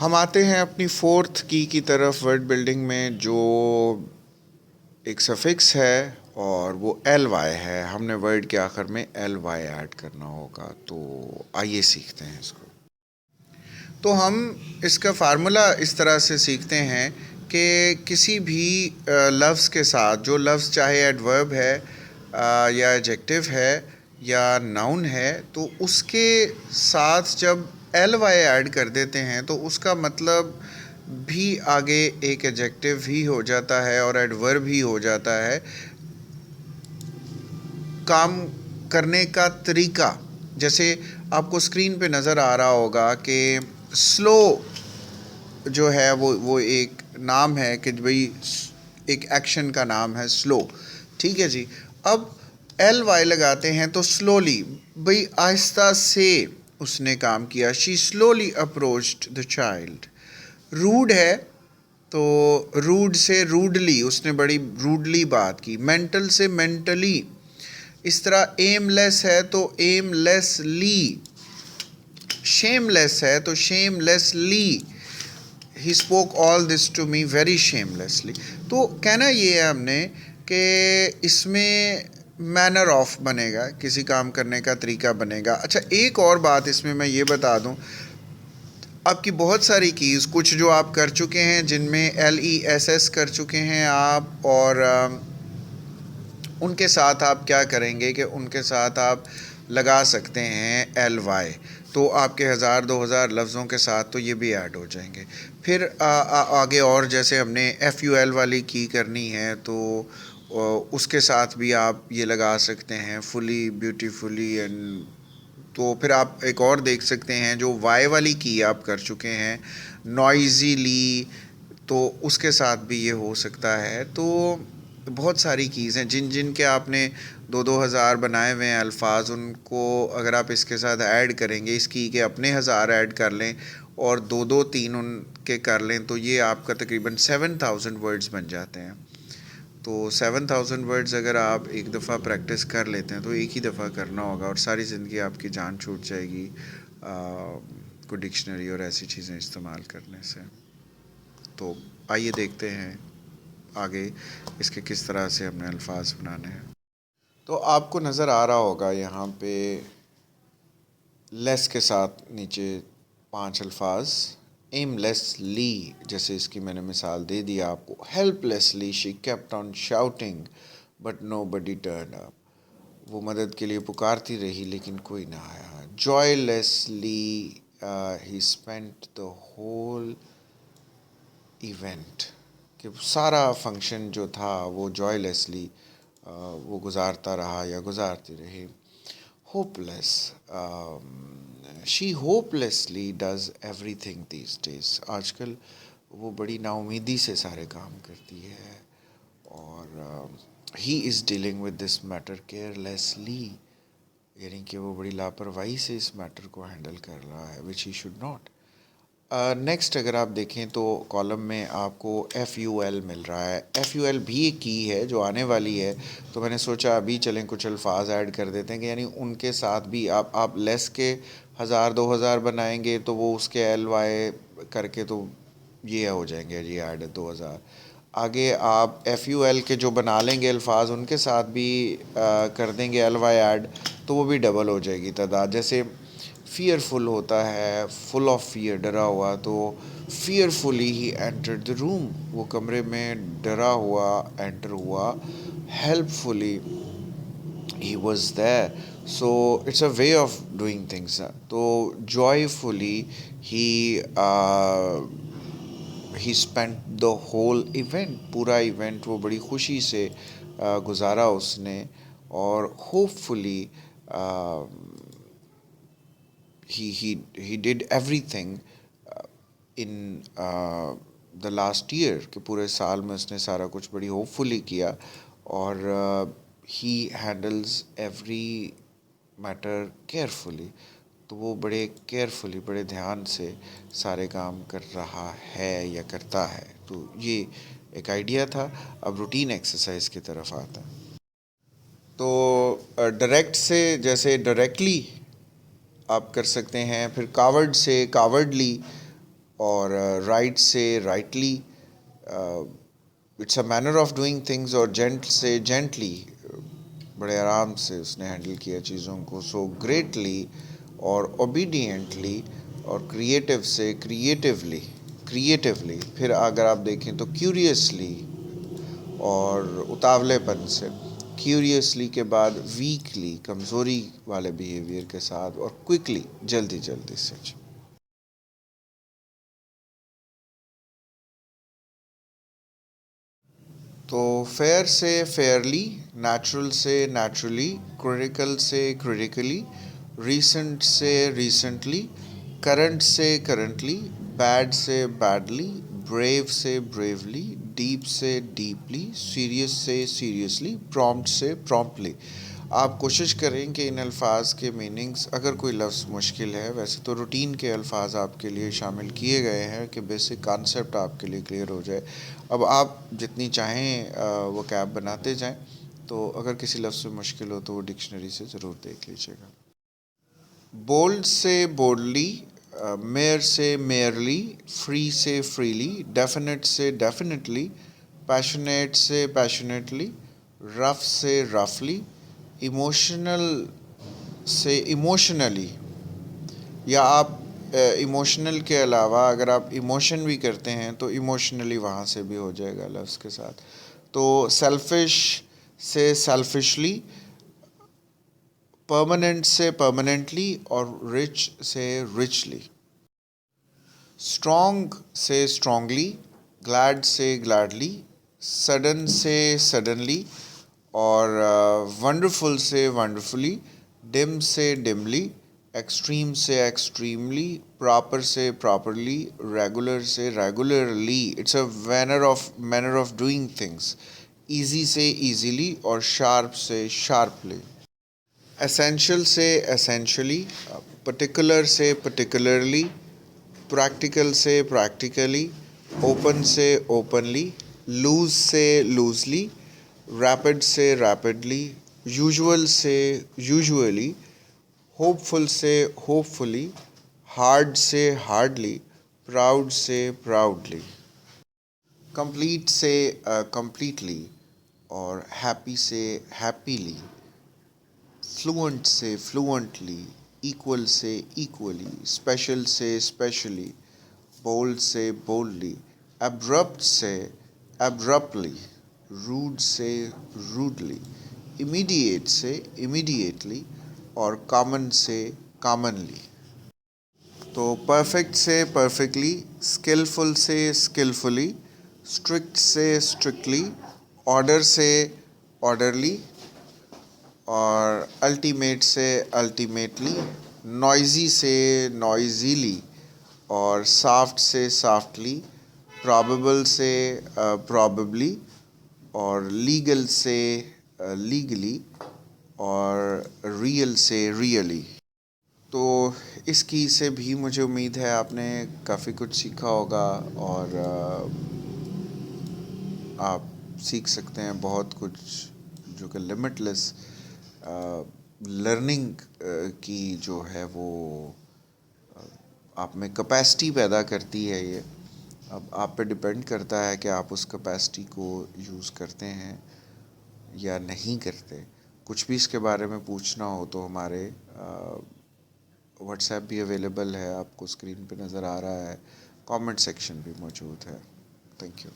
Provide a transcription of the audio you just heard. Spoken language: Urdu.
ہم آتے ہیں اپنی فورتھ کی طرف ورڈ بلڈنگ میں، جو ایک سفکس ہے اور وہ ایل وائی ہے. ہم نے ورڈ کے آخر میں ایل وائی ایڈ کرنا ہوگا، تو آئیے سیکھتے ہیں اس کو. تو ہم اس کا فارمولا اس طرح سے سیکھتے ہیں کہ کسی بھی لفظ کے ساتھ، جو لفظ چاہے ایڈورب ہے یا ایڈجیکٹو ہے یا ناؤن ہے، تو اس کے ساتھ جب ایل وائی ایڈ کر دیتے ہیں تو اس کا مطلب بھی آگے ایک ایڈجیکٹو ہی ہو جاتا ہے اور ایڈورب ہی ہو جاتا ہے. کام کرنے کا طریقہ، جیسے آپ کو اسکرین پہ نظر آ رہا ہوگا کہ سلو جو ہے وہ ایک نام ہے کہ بھئی ایک ایکشن کا نام ہے سلو. ٹھیک ہے جی. اب ایل وائی لگاتے ہیں تو سلولی، بھئی آہستہ سے اس نے کام کیا. She slowly approached the child. Road ہے تو روڈ سے روڈلی، اس نے بڑی روڈلی بات کی. مینٹل سے مینٹلی. اس طرح ایم لیس ہے تو ایم لیس لی. شیم لیس ہے تو shamelessly. He spoke all this to me very shamelessly. تو کہنا یہ ہے ہم نے کہ اس میں مینر آف بنے گا، کسی کام کرنے کا طریقہ بنے گا. اچھا، ایک اور بات اس میں یہ بتا دوں، آپ کی بہت ساری کیز، کچھ جو آپ کر چکے ہیں جن میں ایل ای ایس ایس کر چکے ہیں آپ، اور ان کے ساتھ آپ کیا کریں گے کہ ان کے ساتھ آپ لگا سکتے ہیں ایل وائی. تو آپ کے 1000-2000 لفظوں کے ساتھ تو یہ بھی ایڈ ہو جائیں گے. پھر آگے اور جیسے ہم نے ایف یو ایل والی کی کرنی ہے تو اس کے ساتھ بھی آپ یہ لگا سکتے ہیں فلی، بیوٹیفلی. اینڈ تو پھر آپ ایک اور دیکھ سکتے ہیں جو وائی والی کی آپ کر چکے ہیں، نوائزیلی، تو اس کے ساتھ بھی یہ ہو سکتا ہے. تو بہت ساری کیز ہیں جن کے آپ نے 2000 بنائے ہوئے ہیں الفاظ، ان کو اگر آپ اس کے ساتھ ایڈ کریں گے، اس کی کے اپنے 1000 ایڈ کر لیں اور 2-2-3 ان کے کر لیں، تو یہ آپ کا تقریباً 7000 ورڈز بن جاتے ہیں. تو 7000 ورڈز اگر آپ ایک دفعہ پریکٹس کر لیتے ہیں تو ایک ہی دفعہ کرنا ہوگا، اور ساری زندگی آپ کی جان چھوٹ جائے گی کوئی ڈکشنری اور ایسی چیزیں استعمال کرنے سے. تو آئیے دیکھتے ہیں آگے اس کے کس طرح سے ہم نے الفاظ بنانے ہیں. تو آپ کو نظر آ رہا ہوگا یہاں پہ لیس کے ساتھ نیچے 5 الفاظ. ایم لیسلی، جیسے اس کی میں نے مثال دے دیا آپ کو. Helplessly she kept on shouting but nobody turn up. وہ مدد کے لیے پکارتی رہی لیکن کوئی نہ آیا. Joylessly he spent the whole event. کہ سارا فنکشن جو تھا وہ جوائے لیسلی وہ گزارتا رہا یا گزارتی رہی. Hopeless, she hopelessly does everything these days. آج کل وہ بڑی نا امیدی سے سارے کام کرتی ہے. اور he is dealing with this matter carelessly, یعنی کہ وہ بڑی لاپرواہی سے اس میٹر کو ہینڈل کر رہا ہے، وچ ہی شوڈ ناٹ. نیکسٹ اگر آپ دیکھیں تو کالم میں آپ کو ایف یو ایل مل رہا ہے. ایف یو ایل بھی ایک کی ہے جو آنے والی ہے، تو میں نے سوچا ابھی چلیں کچھ الفاظ ایڈ کر دیتے ہیں کہ یعنی ان کے ساتھ بھی آپ لیس کے 1000-2000 بنائیں گے تو وہ اس کے ایل وائی کر کے تو یہ ہو جائیں گے جی ایڈ 2000. آگے آپ ایف یو ایل کے جو بنا لیں گے الفاظ، ان کے ساتھ بھی کر دیں گے ایل وائی ایڈ، تو وہ بھی ڈبل ہو جائے گی تعداد. جیسے فیئر فل ہوتا ہے، فل آف فیئر، ڈرا ہوا، تو فیئر فلی ہی انٹرڈ دا روم. وہ کمرے میں ڈرا ہوا انٹر ہوا. Helpfully he was there. So it's a way of doing things. تو joyfully he spent the whole event. پورا ایونٹ وہ بڑی خوشی سے گزارا اس نے. اور hopefully he did everything in the last year. کہ پورے سال میں اس نے سارا کچھ بڑی ہوپ فلی کیا. اور he handles every matter carefully. تو وہ بڑے کیئرفلی، بڑے دھیان سے سارے کام کر رہا ہے یا کرتا ہے. تو یہ ایک آئیڈیا تھا. اب روٹین ایکسرسائز کی طرف آتا ہے. تو ڈائریکٹ سے جیسے ڈائریکٹلی آپ کر سکتے ہیں، پھر کاورڈ سے کاورڈلی، اور رائٹ سے rightly. It's a manner of doing things. اور جینٹ سے جینٹلی، بڑے آرام سے اس نے ہینڈل کیا چیزوں کو. سو گریٹلی اور اوبیڈینٹلی. اور کریٹو سے کریٹیولی. پھر اگر آپ دیکھیں تو کیوریسلی اور اتاولے پن سے. کیوریسلی کے بعد ویکلی، کمزوری والے بیہیویئر کے ساتھ. اور کوئکلی، جلدی سے. تو فیئر سے فیئرلی، نیچرل سے نیچرلی، کریٹیکل سے کریٹیکلی، ریسنٹ سے ریسنٹلی، کرنٹ سے کرنٹلی، بیڈ سے بیڈلی، بریو سے بریولی، ڈیپ سے ڈیپلی، سیریس سے سیریسلی، پرومپٹ سے پرومپٹلی. آپ کوشش کریں کہ ان الفاظ کے میننگز، اگر کوئی لفظ مشکل ہے، ویسے تو روٹین کے الفاظ آپ کے لیے شامل کیے گئے ہیں کہ بیسک کانسیپٹ آپ کے لیے کلیئر ہو جائے. اب آپ جتنی چاہیں وہ کیب بناتے جائیں. تو اگر کسی لفظ میں مشکل ہو تو وہ ڈکشنری سے ضرور دیکھ لیجیے گا. بولڈ سے بولڈلی، میئر سے میئرلی، فری سے فریلی، ڈیفینیٹ سے ڈیفینیٹلی، پیشنیٹ سے پیشنیٹلی، رف سے رفلی، ایموشنل سے ایموشنلی. یا آپ ایموشنل کے علاوہ اگر آپ ایموشن بھی کرتے ہیں تو ایموشنلی وہاں سے بھی ہو جائے گا لفظ کے ساتھ. تو سیلفش سے سیلفشلی، پرماننٹ سے پرماننٹلی، اور رچ سے رچلی. اسٹرانگ سے اسٹرانگلی، گلیڈ سے گلیڈلی، سڈن سے سڈنلی، اور ونڈرفل سے ونڈرفلی، ڈم سے ڈملی، ایکسٹریم سے ایکسٹریملی، پراپر سے پراپرلی، ریگولر سے regularly. It's a manner of doing things. Easy سے ایزیلی، اور شارپ سے شارپلی. اسینشل سے اسینشلی، پرٹیکولر سے پرٹیکولرلی، پریکٹیکل سے پریکٹیکلی، اوپن سے اوپنلی، لوز سے لوزلی، ریپڈ سے ریپڈلی، یوزول سے یوزولی، ہوپ فل سے ہوپ فلی، ہارڈ سے ہارڈلی، پراؤڈ سے پراؤڈلی. کمپلیٹ سے کمپلیٹلی، اور ہیپی سے ہیپیلی، فلوئنٹ سے فلوئنٹلی، ایکول سے ایکولی، اسپیشل سے اسپیشلی، بولڈ سے بولڈلی، ایبرپٹ سے ایبرپٹلی، روڈ سے روڈلی، امیڈیٹ سے امیڈیٹلی، اور کامن سے کامنلی. تو پرفیکٹ سے پرفیکٹلی، اسکلفل سے اسکلفلی، اسٹرکٹ سے اسٹرکٹلی، آرڈر سے آرڈرلی، اور الٹیمیٹ سے الٹیمیٹلی، نوائزی سے نوائزیلی، اور سافٹ سے سافٹلی، پرابیبل سے پرابیبلی، اور لیگل سے لیگلی، اور ریئل سے ریئلی. تو اس کی سے بھی مجھے امید ہے آپ نے کافی کچھ سیکھا ہوگا. اور آپ سیکھ سکتے ہیں بہت کچھ جو کہ لمٹ لیس لرننگ کی جو ہے وہ آپ میں کیپیسٹی پیدا کرتی ہے. یہ اب آپ پہ ڈپینڈ کرتا ہے کہ آپ اس کیپیسٹی کو یوز کرتے ہیں یا نہیں کرتے. کچھ بھی اس کے بارے میں پوچھنا ہو تو ہمارے واٹس ایپ بھی اویلیبل ہے، آپ کو اسکرین پہ نظر آ رہا ہے. کامنٹ سیکشن بھی موجود ہے. Thank you.